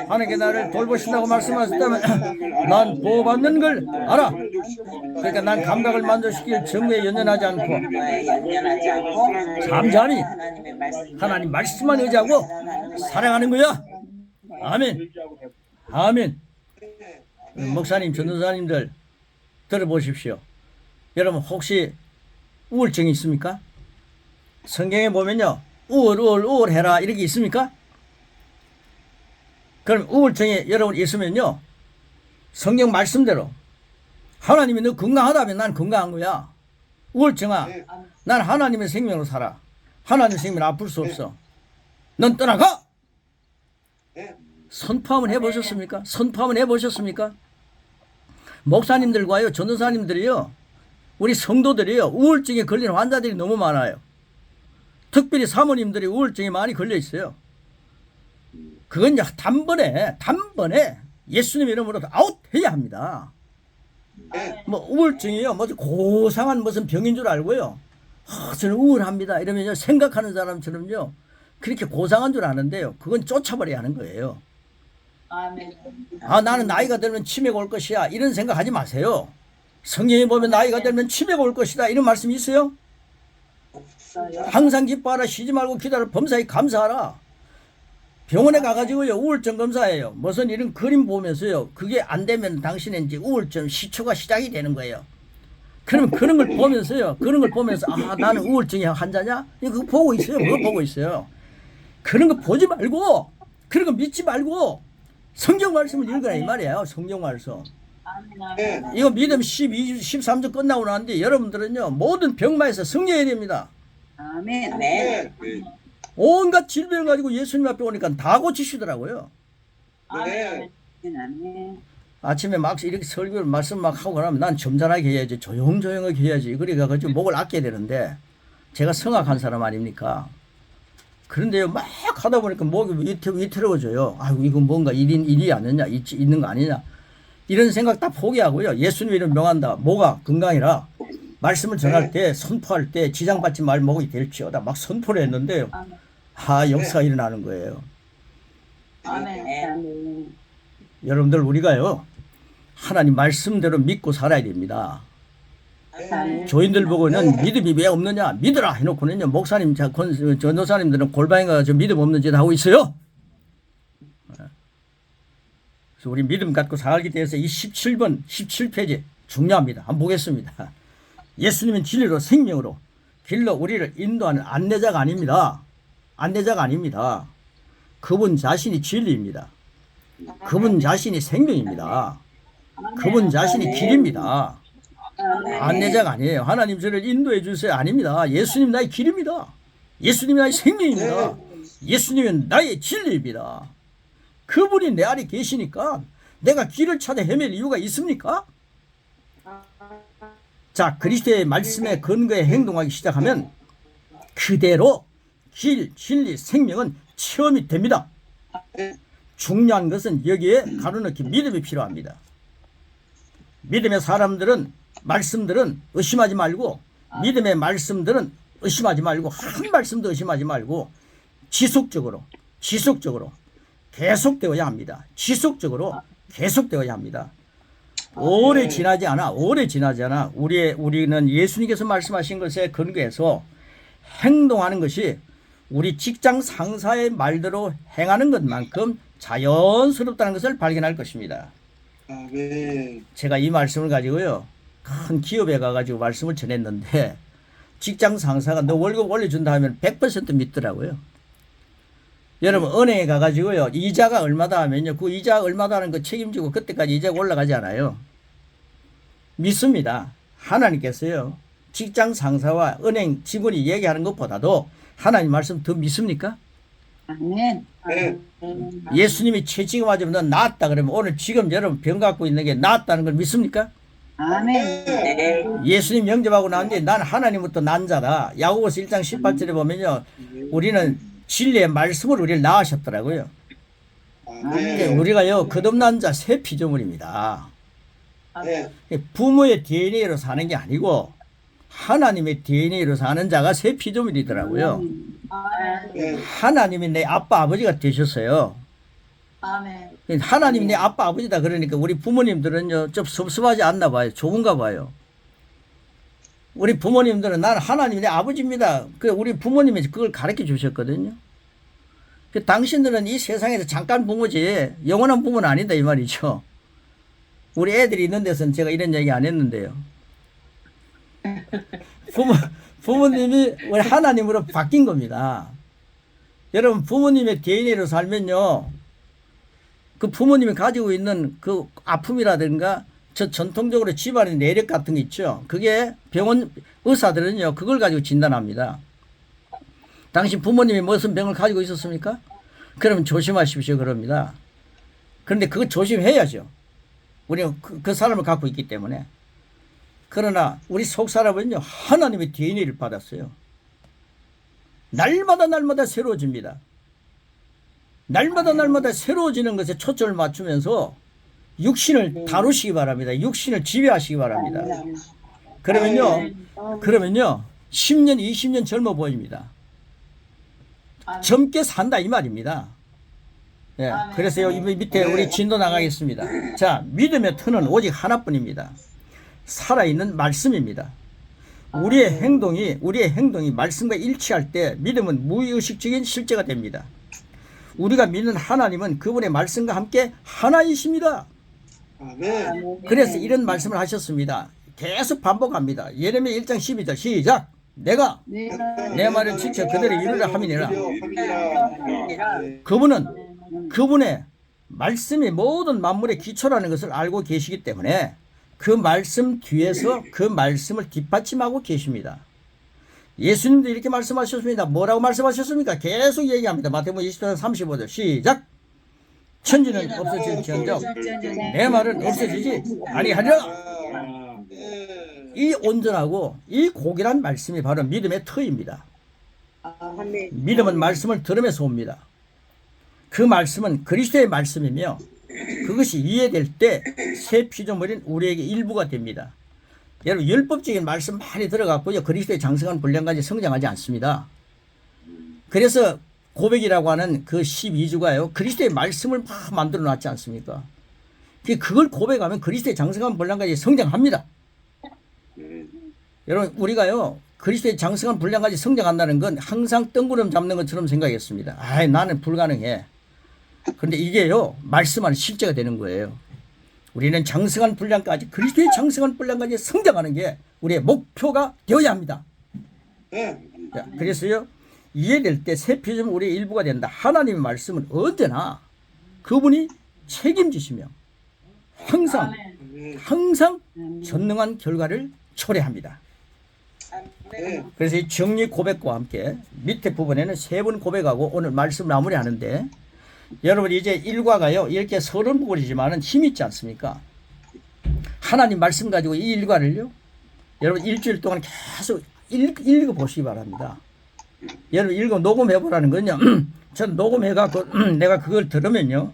하나님께 나를 돌보신다고 말씀하셨다면 난 보호받는 걸 알아. 그러니까 난 감각을 만족시킬 정부에 연연하지 않고 잠잠히 하나님 말씀만 의지하고 살아가는 거야. 아멘. 아멘. 목사님, 전도사님들 들어보십시오. 여러분 혹시 우울증이 있습니까? 성경에 보면요, 우울해라 이렇게 있습니까? 그럼 우울증이 여러분 있으면요, 성경 말씀대로 하나님이 너 건강하다면 난 건강한 거야. 우울증아, 난 하나님의 생명으로 살아. 하나님의 생명은 아플 수 없어. 넌 떠나가! 선포 한번 해보셨습니까? 선포 한번 해보셨습니까? 목사님들과요, 전도사님들이요, 우리 성도들이요, 우울증에 걸린 환자들이 너무 많아요. 특별히 사모님들이 우울증에 많이 걸려 있어요. 그건 단번에 예수님 이름으로 아웃해야 합니다. 뭐 우울증이요, 뭐 고상한 무슨 병인 줄 알고요, 저는 우울합니다 이러면 생각하는 사람처럼요 그렇게 고상한 줄 아는데요, 그건 쫓아버려야 하는 거예요. 나는 나이가 들면 치매가 올 것이야 이런 생각하지 마세요. 성경에 보면 나이가 들면 치매가 올 것이다 이런 말씀이 있어요? 항상 기뻐하라, 쉬지 말고 기도하라, 범사에 감사하라. 병원에 가가지고요, 우울증 검사해요. 무슨 이런 그림 보면서요, 그게 안 되면 당신은 이제 우울증 시초가 시작이 되는 거예요. 그러면 그런 걸 보면서요, 그런 걸 보면서 나는 우울증의 환자냐? 그거 보고 있어요. 그거 보고 있어요. 그런 거 보지 말고, 그런 거 믿지 말고 성경 말씀을 읽으라 이 말이에요. 성경 말씀. 이거 믿음 12주, 13주 끝나고 나는데 여러분들은요, 모든 병마에서 승리해야 됩니다. 아멘. 온갖 질병을 가지고 예수님 앞에 오니까 다 고치시더라고요. 아침에 막 이렇게 설교를 말씀 막 하고 그러면 난 점잖하게 해야지, 조용조용하게 해야지. 그러니까 가지고 목을 아껴야 되는데 제가 성악한 사람 아닙니까? 그런데요, 막 하다 보니까 목이 위태로워져요. 아이고, 이건 뭔가 일이 아니냐, 있는 거 아니냐. 이런 생각 다 포기하고요, 예수님 이름 명한다. 목아 건강이라 말씀을 전할 때, 선포할 때 지장받지 말 목이 될지어다 막 선포를 했는데요, 역사가 일어나는 거예요. 여러분들, 우리가요 하나님 말씀대로 믿고 살아야 됩니다. 교인들 보고는 믿음이 왜 없느냐, 믿으라 해놓고는요, 목사님, 전도사님들은 골방에 가서 믿음 없는 짓 하고 있어요. 그래서 우리 믿음 갖고 살기 위해서 이 17번 17페이지 중요합니다. 한번 보겠습니다. 예수님은 진리로 생명으로 길로 우리를 인도하는 안내자가 아닙니다. 안내자가 아닙니다. 그분 자신이 진리입니다. 그분 자신이 생명입니다. 그분 자신이 길입니다. 안내자가 아니에요. 하나님 저를 인도해 주세요 아닙니다. 예수님 나의 길입니다. 예수님이 나의 생명입니다. 예수님은 나의 진리입니다. 그분이 내 안에 계시니까 내가 길을 찾아 헤맬 이유가 있습니까? 자, 그리스도의 말씀에 근거해 행동하기 시작하면 그대로 길, 진리, 생명은 체험이 됩니다. 중요한 것은 여기에 가로넣기 믿음이 필요합니다. 믿음의 사람들은, 말씀들은 의심하지 말고, 믿음의 말씀들은 의심하지 말고, 한 말씀도 의심하지 말고 지속적으로 계속되어야 합니다. 지속적으로 계속되어야 합니다. 오래 지나지 않아. 우리는 예수님께서 말씀하신 것에 근거해서 행동하는 것이 우리 직장 상사의 말대로 행하는 것만큼 자연스럽다는 것을 발견할 것입니다. 제가 이 말씀을 가지고요, 큰 기업에 가가지고 말씀을 전했는데, 직장 상사가 너 월급 올려준다 하면 100% 믿더라고요. 여러분, 은행에 가가지고요, 이자가 얼마다 하면요, 그 이자 얼마다 하는 거 책임지고 그때까지 이자가 올라가지 않아요. 믿습니다. 하나님께서요, 직장 상사와 은행 직원이 얘기하는 것보다도 하나님 말씀 더 믿습니까? 아멘. 예수님이 채찍을 맞으면 넌 나았다 그러면 오늘 지금 여러분 병 갖고 있는 게 나았다는 걸 믿습니까? 아멘. 네. 예수님 영접하고 난 뒤에 난 하나님부터 난 자다. 야고보서 1장 18절에 보면요. 우리는 진리의 말씀을 우리를 낳으셨더라고요. 그러니까 우리가요 거듭난 자 새 피조물입니다. 부모의 DNA로 사는 게 아니고 하나님의 DNA로 사는 자가 새 피조물이더라고요. 하나님이 내 아빠 아버지가 되셨어요. 아멘. 하나님이 내 아빠 아버지다 그러니까 우리 부모님들은요 좀 섭섭하지 않나 봐요. 좋은가 봐요. 우리 부모님들은 나는 하나님이 내 아버지입니다. 그 우리 부모님이 그걸 가르쳐 주셨거든요. 그 당신들은 이 세상에서 잠깐 부모지 영원한 부모는 아니다 이 말이죠. 우리 애들이 있는 데서는 제가 이런 얘기 안 했는데요. 부모님이 우리 하나님으로 바뀐 겁니다. 여러분 부모님의 DNA로 살면요. 그 부모님이 가지고 있는 그 아픔이라든가 저 전통적으로 집안의 내력 같은 게 있죠. 그게 병원 의사들은요. 그걸 가지고 진단합니다. 당신 부모님이 무슨 병을 가지고 있었습니까? 그러면 조심하십시오 그럽니다. 그런데 그거 조심해야죠. 우리는 그 사람을 갖고 있기 때문에. 그러나 우리 속 사람은요. 하나님의 DNA를 받았어요. 날마다 새로워집니다. 날마다 새로워지는 것에 초점을 맞추면서 육신을 다루시기 바랍니다. 육신을 지배하시기 바랍니다. 그러면요 10년 20년 젊어 보입니다. 젊게 산다 이 말입니다. 예, 그래서 여기 밑에 우리 진도 나가겠습니다. 자, 믿음의 터는 오직 하나뿐입니다. 살아있는 말씀입니다. 우리의 행동이 말씀과 일치할 때 믿음은 무의식적인 실제가 됩니다. 우리가 믿는 하나님은 그분의 말씀과 함께 하나이십니다. 그래서 이런 말씀을 하셨습니다. 계속 반복합니다. 예레미야 1장 12절 시작. 내가 내 말을 지켜 그대로 이루려 함이니라. 그분은 그분의 말씀이 모든 만물의 기초라는 것을 알고 계시기 때문에 그 말씀 뒤에서 그 말씀을 뒷받침하고 계십니다. 예수님도 이렇게 말씀하셨습니다. 뭐라고 말씀하셨습니까? 계속 얘기합니다. 마태복음 20장 35절 시작. 천지는 없어질지언정 내 말은 없어지지 아니하리라. 이 온전하고 이 고결한 말씀이 바로 믿음의 터입니다. 믿음은 말씀을 들으면서 옵니다. 그 말씀은 그리스도의 말씀이며 그것이 이해될 때 새 피조물인 우리에게 일부가 됩니다. 여러분 율법적인 말씀 많이 들어갔고요. 그리스도의 장성한 분량까지 성장하지 않습니다. 그래서 고백이라고 하는 그 12주가요. 그리스도의 말씀을 막 만들어 놨지 않습니까? 그걸 고백하면 그리스도의 장성한 분량까지 성장합니다. 여러분 우리가요. 그리스도의 장성한 분량까지 성장한다는 건 항상 뜬구름 잡는 것처럼 생각했습니다. 아이 나는 불가능해. 그런데 이게요. 말씀하는 실제가 되는 거예요. 우리는 장성한 분량까지 그리스도의 장성한 분량까지 성장하는 게 우리의 목표가 되어야 합니다. 자, 그래서요. 이해될 때 새 피조물 우리의 일부가 된다. 하나님의 말씀은 언제나 그분이 책임지시며 항상 전능한 결과를 초래합니다. 그래서 이 정리 고백과 함께 밑에 부분에는 세 번 고백하고 오늘 말씀 마무리하는데 여러분 이제 일과가요 이렇게 서른 부분이지만은 힘이 있지 않습니까? 하나님 말씀 가지고 이 일과를요 여러분 일주일 동안 계속 읽어 보시기 바랍니다. 여러분 녹음해 보라는 건요. 전 녹음해갖고 내가 그걸 들으면요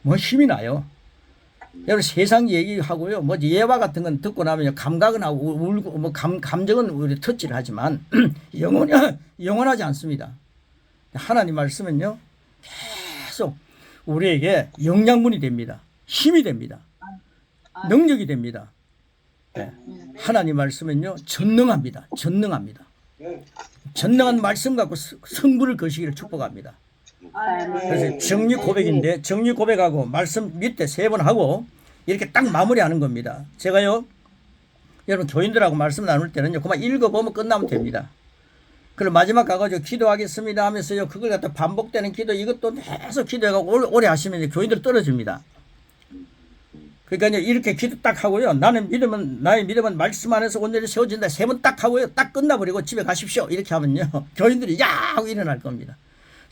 뭐 힘이 나요. 여러분 세상 얘기하고요 뭐 예화 같은 건 듣고 나면 감각은 하고 울고 뭐 감정은 우리 터치를 하지만 영원하지 않습니다. 하나님 말씀은요 계속 우리에게 영양분이 됩니다. 힘이 됩니다. 능력이 됩니다. 네. 하나님 말씀은요 전능합니다. 전능한 말씀 갖고 성부를 거시기를 축복합니다. 그래서 정리 고백인데 정리 고백하고 말씀 밑에 세 번 하고 이렇게 딱 마무리하는 겁니다. 제가요 여러분 교인들하고 말씀 나눌 때는요 그만 읽어보면 끝나면 됩니다. 그럼 마지막 가가지고 기도하겠습니다 하면서요 그걸 갖다 반복되는 기도 이것도 계속 기도해가고 오래 하시면 교인들 떨어집니다. 그러니까 이렇게 기도 딱 하고요 나의 믿음은 말씀 안에서 온전히 세워진다 세 번 딱 하고요 딱 끝나버리고 집에 가십시오 이렇게 하면요 교인들이 야 하고 일어날 겁니다.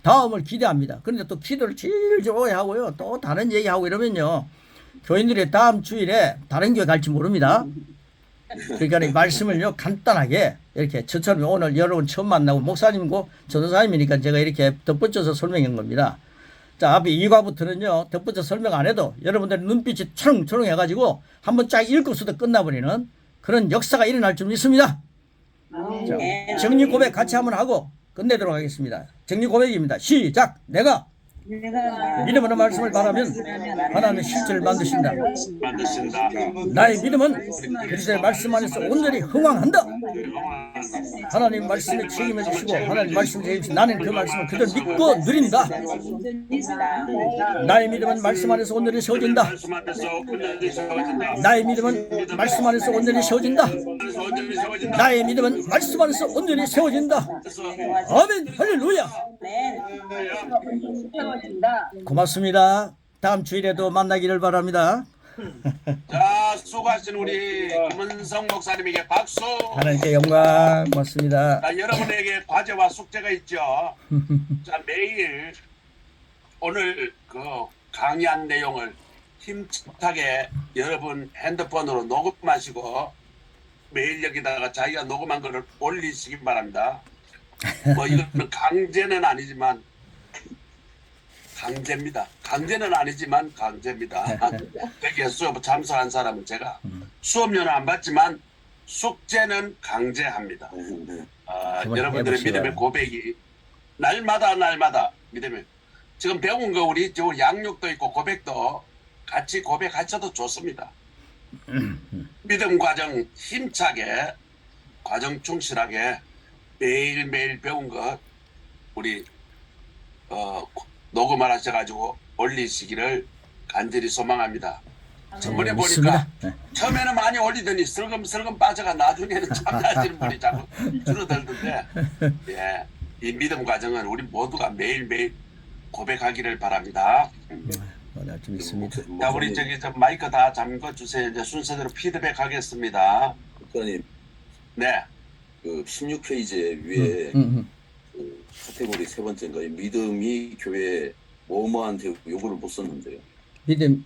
다음을 기대합니다. 그런데 또 기도를 질질 오해하고요. 또 다른 얘기하고 이러면요. 교인들이 다음 주일에 다른 교회 갈지 모릅니다. 그러니까 이 말씀을요 간단하게 이렇게 저처럼 오늘 여러분 처음 만나고 목사님이고 전도사님이니까 제가 이렇게 덧붙여서 설명한 겁니다. 자, 앞에 2과부터는요 덧붙여 설명 안 해도 여러분들의 눈빛이 초롱초롱 해가지고 한번 쫙 읽고서도 끝나버리는 그런 역사가 일어날 줄 믿습니다. 자, 정리 고백 같이 한번 하고 끝내도록 하겠습니다. 정리 고백입니다. 시작. 내가 믿음으로 말씀을 바라면 하나님의 실체를 만드신다. 만드신다. 나의 믿음은 그리스도의 말씀 안에서 온전히 흥왕한다. 하나님 말씀에 책임해 주시고 하나님 말씀을 해주시고 나는 그 말씀을 그대로 믿고 누린다. 나의 믿음은 말씀 안에서 온전히 세워진다. 말씀 안에서 온전히 세워진다. 나의 믿음은 말씀 안에서 온전히 세워진다. 온전히 세워진다. 나의 믿음은 말씀 안에서 온전히 세워진다. 아멘. 할렐루야. 고맙습니다. 다음 주일에도 만나기를 바랍니다. 자, 수고하신 우리 김은성 목사님에게 박수. 하나님께 영광. 고맙습니다. 자, 여러분에게 과제와 숙제가 있죠. 자, 매일 오늘 그 강의한 내용을 힘차게 여러분 핸드폰으로 녹음하시고 매일 여기다가 자기가 녹음한 거를 올리시기 바랍니다. 뭐 이거는 강제는 아니지만 강제입니다. 강제는 아니지만 강제입니다. 여기에 수업 참석한 사람은 제가 수업료는 안 받지만 숙제는 강제합니다. 여러분들의 해봅시다. 믿음의 고백이 날마다 믿음의 지금 배운 거 우리 저 양육도 있고 고백도 같이 고백하셔도 좋습니다. 믿음 과정 힘차게 과정 충실하게 매일매일 배운 것 우리 녹음을 하셔가지고 올리시기를 간절히 소망합니다. 저번에 보니까 믿습니다. 네. 처음에는 많이 올리더니 슬금슬금 빠져가 나중에는 참여하시는 분이 자꾸 줄어들던데 예, 이 믿음 과정은 우리 모두가 매일매일 고백하기를 바랍니다. 오늘 좀 있습니다. 자, 우리 저기 저 마이크 다 잠궈 주세요. 이제 순서대로 피드백 하겠습니다. 목사님, 네. 그 16페이지 위에 그 카테고리 세 번째인가요? 믿음이 교회에 뭐뭐한 대우 요거를 못 썼는데요. 믿음.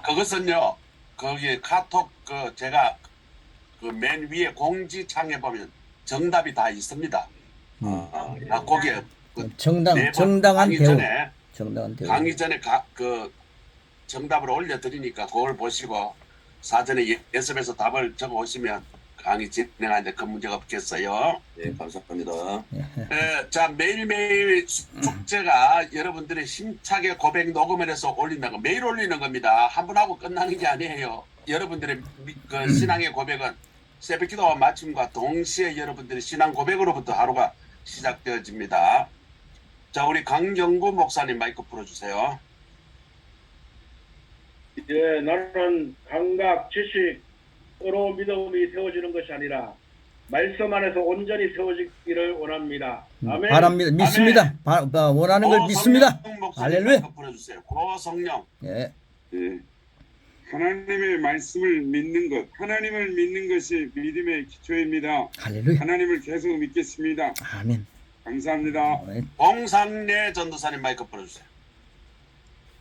그것은요. 거기 카톡 그 제가 그 맨 위에 공지창에 보면 정답이 다 있습니다. 거기에 그 정당한 강의 대우. 전에 정당한 대우. 강의 전에 그 정답을 올려드리니까 그걸 보시고 사전에 예습해서 답을 적어 오시면 강의 진행하는데 큰 문제가 없겠어요. 네, 감사합니다. 자, 매일매일 숙제가 여러분들의 힘차게 고백 녹음을 해서 올린다고 매일 올리는 겁니다. 한 번 하고 끝나는 게 아니에요. 여러분들의 그 신앙의 고백은 새벽 기도와 마침과 동시에 여러분들의 신앙 고백으로부터 하루가 시작되어집니다. 자, 우리 강경구 목사님 마이크 풀어주세요. 예, 나는 감각, 지식으로 믿음이 세워지는 것이 아니라 말씀 안에서 온전히 세워지기를 원합니다. 아멘. 바랍니다. 믿습니다. 원하는 걸 믿습니다. 할렐루야. 풀어주세요. 고성령. 예. 예. 하나님의 말씀을 믿는 것, 하나님을 믿는 것이 믿음의 기초입니다. 할렐루야. 하나님을 계속 믿겠습니다. 아멘. 감사합니다. 아멘. 봉상래 전도사님 마이크 풀어주세요.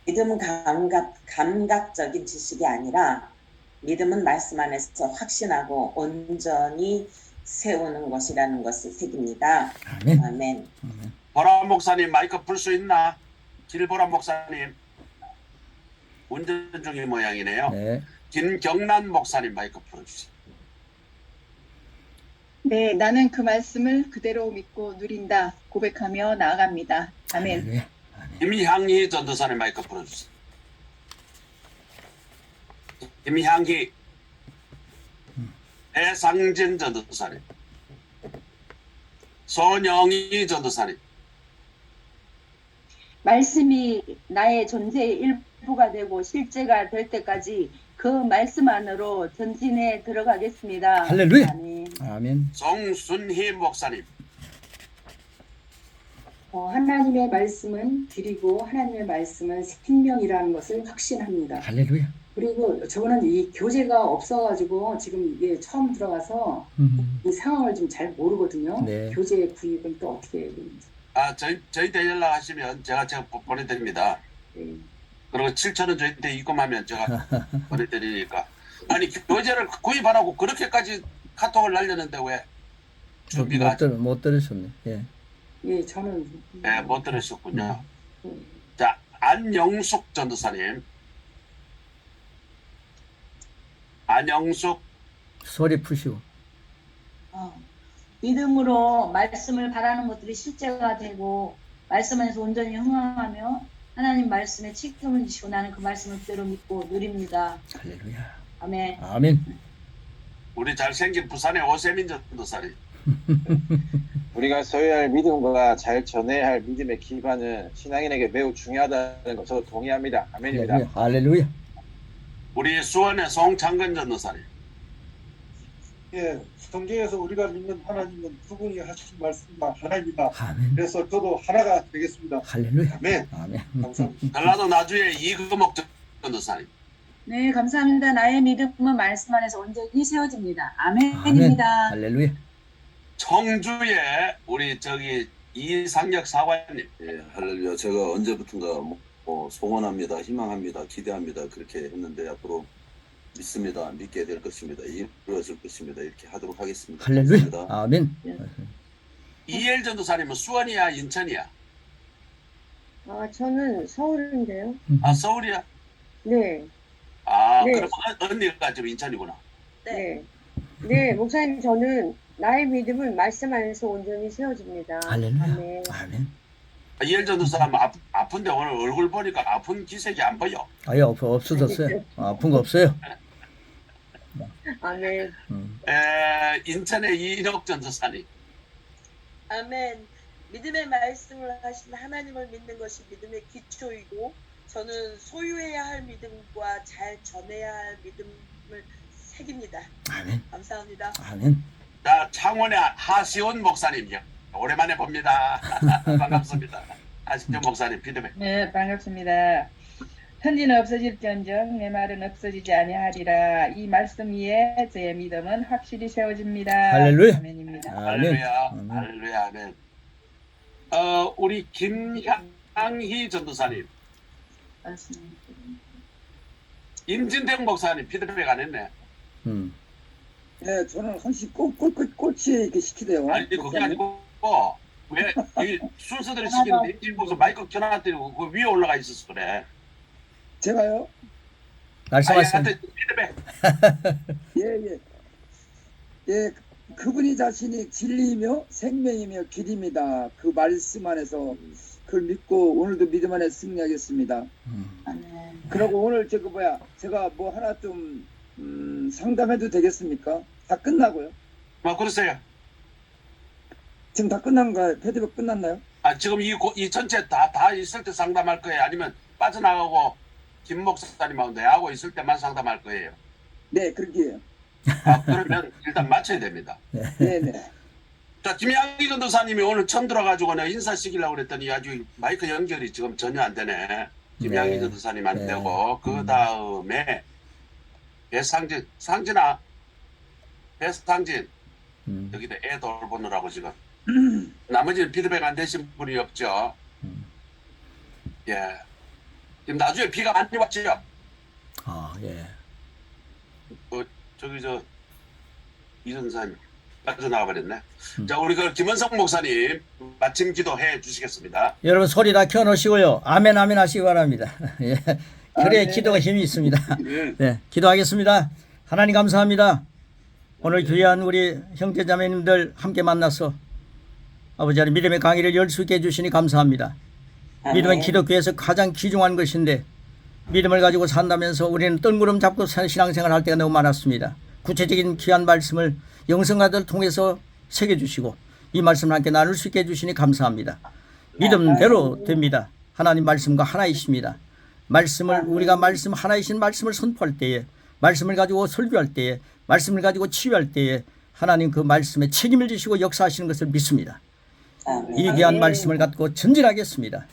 믿음은 감각적인 지식이 아니라 믿음은 말씀 안에서 확신하고 온전히 세우는 것이라는 것을 새깁니다. 아멘. 아멘. 보람 목사님 마이크 풀 수 있나? 길보람 목사님 운전 중인 모양이네요. 네. 김경란 목사님 마이크 풀어주세요. 네, 나는 그 말씀을 그대로 믿고 누린다. 고백하며 나아갑니다. 아멘. 할렐루야. 김향희 전도사님 마이크 풀어주세요. 김향희 배상진 전도사님 손영희 전도사님 말씀이 나의 존재의 일부가 되고 실제가 될 때까지 그 말씀 안으로 전진해 들어가겠습니다. 할렐루야. 아멘. 아멘. 송순희 목사님 하나님의 말씀은 길이고 하나님의 말씀은 생명이라는 것을 확신합니다. 할렐루야. 그리고 저는 이 교재가 없어가지고 지금 이게 처음 들어가서 이 상황을 좀 잘 모르거든요. 네. 교재 구입은 또 어떻게 해야 되는지. 저희한테 연락하시면 제가 보내드립니다. 그리고 7,000원 저희한테 입금하면 제가 보내드리니까. 아니 교재를 구입하라고 그렇게까지 카톡을 날렸는데 왜 준비가 못 들으셨네. 예. 예, 저는 네, 못 들으셨군요. 자, 안영숙 전도사님. 안영숙. 소리 푸시고. 믿음으로 말씀을 바라는 것들이 실제가 되고 말씀 안에서 온전히 흥황하며 하나님 말씀에 책임을 지시고 나는 그 말씀을 그대로 믿고 누립니다. 할렐루야. 아멘. 아멘. 우리 잘생긴 부산의 오세민 전도사님. 우리가 소유할 믿음과 잘 전해야 할 믿음의 기반은 신앙인에게 매우 중요하다는 것 저도 동의합니다. 아멘입니다. 할렐루야. 우리 수원의 송창근 전도사님. 예, 성경에서 우리가 믿는 하나님은 두 분이 하신 말씀과 하나입니다. 아멘. 그래서 저도 하나가 되겠습니다. 할렐루야. 아멘. 아멘. 감사합니다. 전라도 나주의 이금옥 전도사님. 네, 감사합니다. 나의 믿음은 말씀 안에서 온전히 세워집니다. 아멘입니다. 할렐루야. 청주의 우리 이상혁 사관님. 예, 할렐루야. 제가 언제부턴가 소원합니다, 희망합니다, 기대합니다 그렇게 했는데 앞으로 믿습니다, 믿게 될 것입니다, 이루어질 것입니다 이렇게 하도록 하겠습니다. 할렐루야. 감사합니다. 아멘. 이엘 전도사님은 수원이야 인천이야? 저는 서울인데요. 아 서울이야? 네. 네. 그럼 언니가 좀 인천이구나. 네. 네, 목사님 저는 나의 믿음은 말씀 안에서 온전히 세워집니다. 할렐루야. 아멘. 아멘. 이엘 전도사님 아픈데 오늘 얼굴 보니까 아픈 기색이 안 보여. 아예 없어졌어요. 아픈 거 없어요. 아멘. 인천의 이인옥 전도사님. 아멘. 믿음의 말씀을 하신 하나님을 믿는 것이 믿음의 기초이고 저는 소유해야 할 믿음과 잘 전해야 할 믿음을 새깁니다. 아멘. 감사합니다. 아멘. 자, 창원의 하시온 목사님이요. 오랜만에 봅니다. 반갑습니다. 하시온 목사님 피드백. 네, 반갑습니다. 천지는 없어질지언정 내 말은 없어지지 아니하리라. 이 말씀 위에 저의 믿음은 확실히 세워집니다. 할렐루야. 아멘입니다. 할렐루야. 할렐루야. 아멘. 우리 김향희 전도사님. 임진택 목사님 피드백 안 했네. 네, 저는 항상 꼴찌에 이렇게 시키대요. 아니 그게 아니고 왜 이 순서대로 시키는데 임진복서 마이크 켜놨더니 그 위에 올라가 있어서 그래. 제가요? 말씀하세요. 피드백. 예, 그분이 자신이 진리이며 생명이며 길입니다. 그 말씀 안에서 그걸 믿고 오늘도 믿음 안에 승리하겠습니다. 그리고 오늘 제가 뭐 하나 좀 상담해도 되겠습니까? 다 끝나고요. 그러세요. 지금 다 끝난가요? 패드백 끝났나요? 지금 이 전체 다 있을 때 상담할 거예요? 아니면 빠져나가고 김 목사님하고 내하고 있을 때만 상담할 거예요? 네, 그렇게 해요. 그러면 일단 맞춰야 됩니다. 네네. 자, 김양희 전도사님이 오늘 처음 들어가지고 내가 인사시키려고 그랬더니 아주 마이크 연결이 지금 전혀 안 되네. 김양희 전도사님 안 되고 그 다음에 상진아 여기다 애 돌보느라고 지금 나머지는 피드백 안 되신 분이 없죠. 예. 지금 나중에 비가 많이 왔죠. 예. 이전사님 빠져나가 버렸네. 자, 우리 김원성 목사님 마침 기도해 주시겠습니다. 여러분 소리 다 켜놓으시고요. 아멘 아멘 하시기 바랍니다. 예. 그래야 기도가 힘이 있습니다. 네, 기도하겠습니다. 하나님 감사합니다. 오늘 귀한 우리 형제자매님들 함께 만나서 아버지 하나님 믿음의 강의를 열 수 있게 해주시니 감사합니다. 믿음은 기독교에서 가장 귀중한 것인데 믿음을 가지고 산다면서 우리는 뜬구름 잡고 신앙생활 할 때가 너무 많았습니다. 구체적인 귀한 말씀을 영성가들 통해서 새겨주시고 이 말씀을 함께 나눌 수 있게 해주시니 감사합니다. 믿음대로 됩니다. 하나님 말씀과 하나이십니다. 우리가 말씀 하나이신 말씀을 선포할 때에 말씀을 가지고 설교할 때에 말씀을 가지고 치유할 때에 하나님 그 말씀에 책임을 지시고 역사하시는 것을 믿습니다. 이 귀한 말씀을 갖고 전진하겠습니다.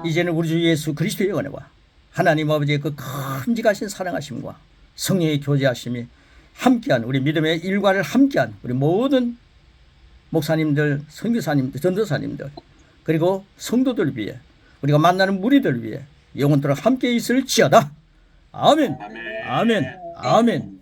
이제는 우리 주 예수 그리스도의 은혜와 하나님 아버지의 그 큼직하신 사랑하심과 성령의 교제하심이 함께한 우리 믿음의 일과를 함께한 우리 모든 목사님들, 선교사님들, 전도사님들 그리고 성도들 위해 우리가 만나는 무리들 위해 영원토록 함께 있을지어다. 아멘. 아멘. 아멘.